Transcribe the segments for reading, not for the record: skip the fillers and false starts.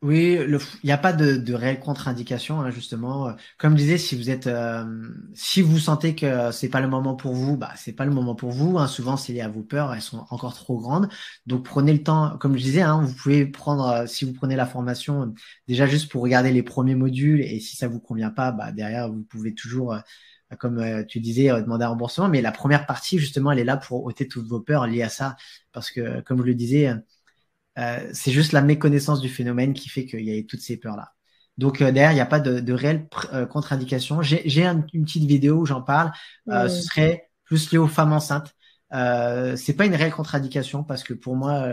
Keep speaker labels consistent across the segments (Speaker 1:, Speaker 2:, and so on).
Speaker 1: Oui, il n'y a pas de réelle contre-indication, hein, justement. Comme je disais, si vous sentez que c'est pas le moment pour vous, bah c'est pas le moment pour vous, hein. Souvent, c'est lié à vos peurs, elles sont encore trop grandes. Donc prenez le temps, comme je disais, hein, vous pouvez prendre, si vous prenez la formation, déjà juste pour regarder les premiers modules, et si ça vous convient pas, bah derrière vous pouvez toujours, comme tu disais, demander un remboursement. Mais la première partie, justement, elle est là pour ôter toutes vos peurs liées à ça, parce que comme je le disais. C'est juste la méconnaissance du phénomène qui fait qu'il y a toutes ces peurs-là. Donc derrière, il n'y a pas de réelle contre-indication. J'ai une petite vidéo où j'en parle. Ce
Speaker 2: Hmm.
Speaker 1: serait plus lié aux femmes enceintes. C'est pas une réelle contre-indication parce que pour moi,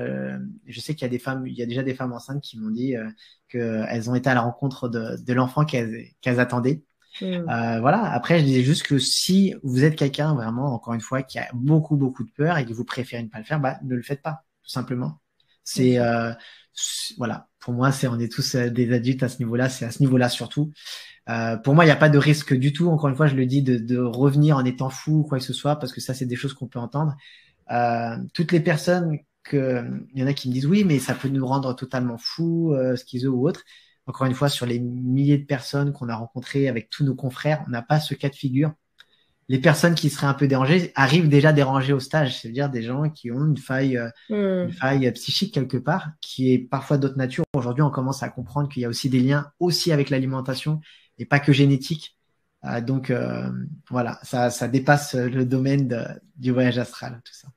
Speaker 1: je sais qu'il y a des femmes, il y a déjà des femmes enceintes qui m'ont dit qu'elles ont été à la rencontre de l'enfant qu'elles attendaient.
Speaker 2: Hmm.
Speaker 1: Voilà. Après, je disais juste que si vous êtes quelqu'un vraiment, encore une fois, qui a beaucoup de peur et que vous préférez ne pas le faire, bah ne le faites pas, tout simplement. C'est
Speaker 2: Ok.
Speaker 1: voilà. Pour moi, on est tous des adultes à ce niveau-là. C'est à ce niveau-là surtout. Pour moi, il n'y a pas de risque du tout. Encore une fois, je le dis de revenir en étant fou ou quoi que ce soit, parce que ça, c'est des choses qu'on peut entendre. Toutes les personnes il y en a qui me disent oui, mais ça peut nous rendre totalement fous, schizo ou autre. Encore une fois, sur les milliers de personnes qu'on a rencontrées avec tous nos confrères, on n'a pas ce cas de figure. Les personnes qui seraient un peu dérangées arrivent déjà dérangées au stage, c'est-à-dire des gens qui ont une
Speaker 2: Hmm.
Speaker 1: faille psychique quelque part, qui est parfois d'autre nature. Aujourd'hui, on commence à comprendre qu'il y a aussi des liens aussi avec l'alimentation et pas que génétique. Donc voilà, ça dépasse le domaine du voyage astral, tout ça.